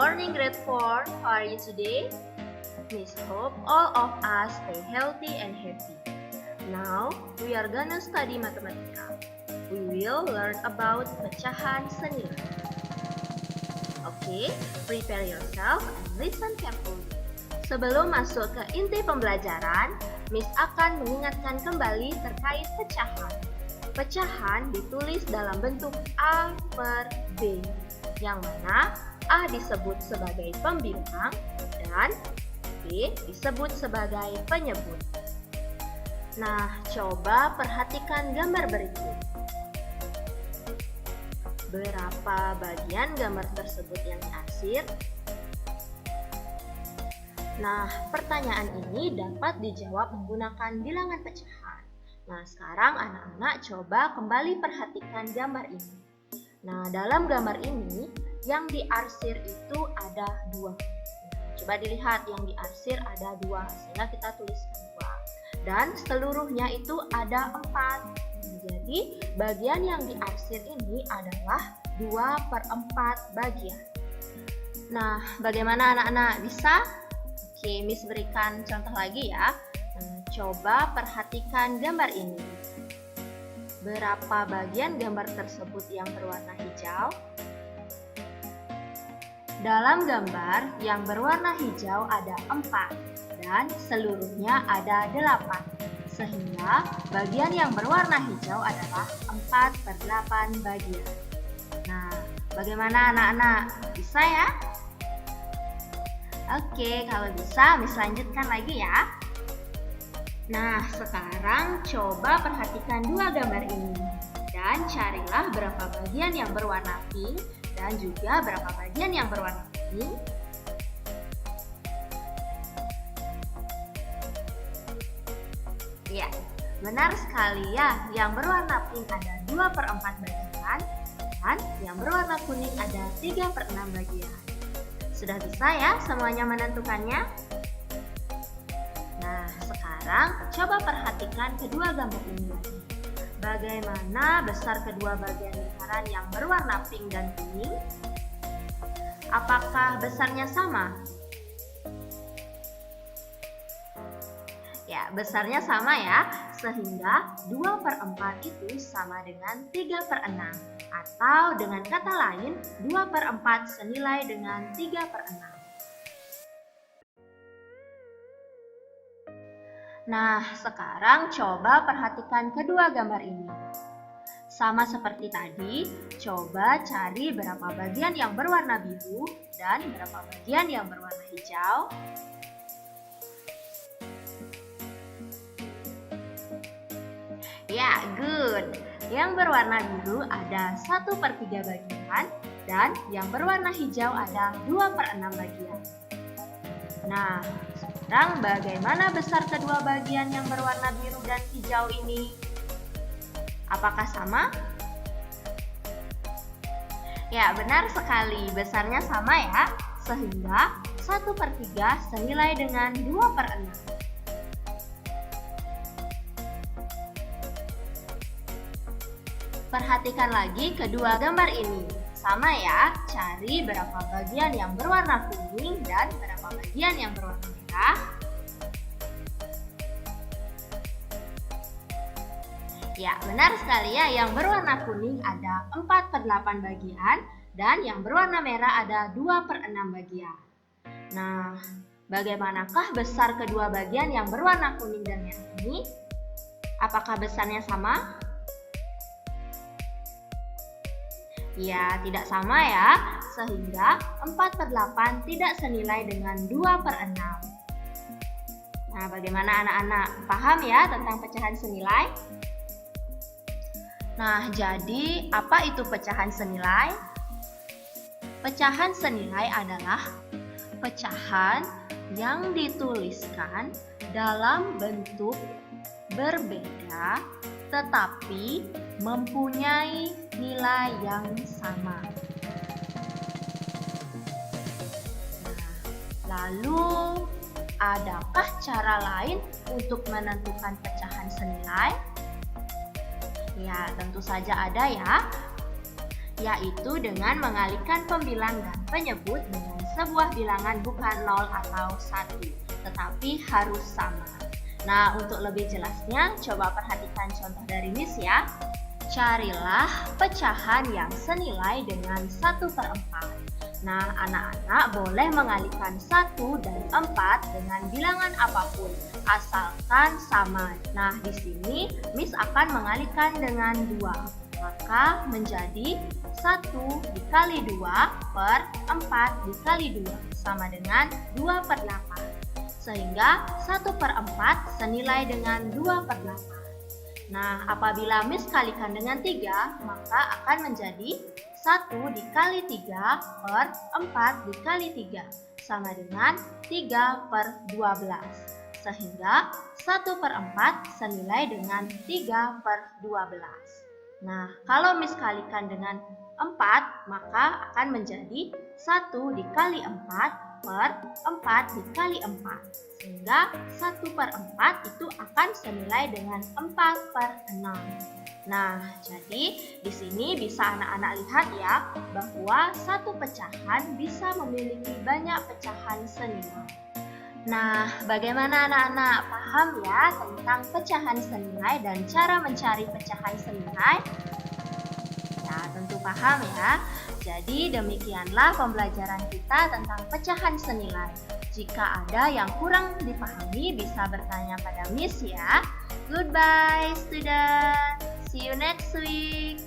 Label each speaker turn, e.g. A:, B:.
A: morning, grade 4. How are you today? Miss hope all of us stay healthy and happy. Now, we are gonna study Matematika. We will learn about pecahan senilai. Okay, prepare yourself and listen carefully. Sebelum masuk ke inti pembelajaran, Miss akan mengingatkan kembali terkait pecahan. Pecahan ditulis dalam bentuk A per B, yang mana A disebut sebagai pembilang dan B disebut sebagai penyebut. Nah, coba perhatikan gambar berikut. Berapa bagian gambar tersebut yang diarsir? Nah, pertanyaan ini dapat dijawab menggunakan bilangan pecahan. Nah, sekarang anak-anak coba kembali perhatikan gambar ini. Nah, dalam gambar ini yang diarsir itu ada 2. Coba dilihat, yang diarsir ada 2, sehingga kita tuliskan 2. Dan seluruhnya itu ada 4. Jadi, bagian yang diarsir ini adalah 2/4 bagian. Nah, bagaimana anak-anak? Bisa? Oke, Miss berikan contoh lagi ya. Coba perhatikan gambar ini. Berapa bagian gambar tersebut yang berwarna hijau? Dalam gambar yang berwarna hijau ada 4 dan seluruhnya ada 8. Sehingga bagian yang berwarna hijau adalah 4/8 bagian. Nah, bagaimana anak-anak? Bisa ya? Oke, kalau bisa Miss lanjutkan lagi ya. Nah, sekarang coba perhatikan 2 gambar ini dan carilah berapa bagian yang berwarna pink dan juga berapa bagian yang berwarna kuning. Ya, benar sekali ya, yang berwarna pink ada 2/4 bagian dan yang berwarna kuning ada 3/6 bagian. Sudah bisa ya semuanya menentukannya? Nah, sekarang coba perhatikan kedua gambar ini lagi. Bagaimana besar kedua bagian lingkaran yang berwarna pink dan kuning? Apakah besarnya sama? Ya, besarnya sama ya, sehingga 2/4 itu sama dengan 3/6. Atau dengan kata lain, 2/4 senilai dengan 3/6. Nah, sekarang coba perhatikan kedua gambar ini. Sama seperti tadi, coba cari berapa bagian yang berwarna biru dan berapa bagian yang berwarna hijau. Ya, good. Yang berwarna biru ada 1/3 bagian dan yang berwarna hijau ada 2/6 bagian. Nah, sekarang bagaimana besar kedua bagian yang berwarna biru dan hijau ini? Apakah sama? Ya, benar sekali. Besarnya sama ya, sehingga 1/3 senilai dengan 2/6. Perhatikan lagi kedua gambar ini. Sama ya, cari berapa bagian yang berwarna kuning dan berapa bagian yang berwarna merah. Ya, benar sekali ya, yang berwarna kuning ada 4/8 bagian dan yang berwarna merah ada 2/6 bagian. Nah, bagaimanakah besar kedua bagian yang berwarna kuning dan merah ini? Apakah besarnya sama? Ya, tidak sama ya, sehingga 4/8 tidak senilai dengan 2/6. Nah, bagaimana anak-anak? Paham ya tentang pecahan senilai? Nah, jadi apa itu pecahan senilai? Pecahan senilai adalah pecahan yang dituliskan dalam bentuk berbeda tetapi mempunyai nilai yang sama. Nah, lalu adakah cara lain untuk menentukan pecahan senilai? Ya, tentu saja ada ya, yaitu dengan mengalihkan pembilang dan penyebut dengan sebuah bilangan bukan 0 atau 1, tetapi harus sama. Nah, untuk lebih jelasnya, coba perhatikan contoh dari Miss ya. Carilah pecahan yang senilai dengan 1/4. Nah, anak-anak boleh mengalihkan 1 dan 4 dengan bilangan apapun, asalkan sama. Nah, di sini Miss akan mengalihkan dengan 2. Maka menjadi 1 dikali 2 per 4 dikali 2 sama dengan 2/8. Sehingga 1/4 senilai dengan 2/8. Nah, apabila Miss kalikan dengan 3, maka akan menjadi 1 dikali 3 per 4 dikali 3 sama dengan 3/12. Sehingga 1/4 senilai dengan 3/12. Nah, kalau Miss kalikan dengan 4, maka akan menjadi 1 dikali 4 per 4 dikali 4. Sehingga 1/4 itu akan senilai dengan 4/6. Nah, jadi di sini bisa anak-anak lihat ya, bahwa satu pecahan bisa memiliki banyak pecahan senilai. Nah, bagaimana anak-anak paham ya tentang pecahan senilai dan cara mencari pecahan senilai? Ya, tentu paham ya. Jadi demikianlah pembelajaran kita tentang pecahan senilai. Jika ada yang kurang dipahami bisa bertanya pada Miss ya. Goodbye student. See you next week.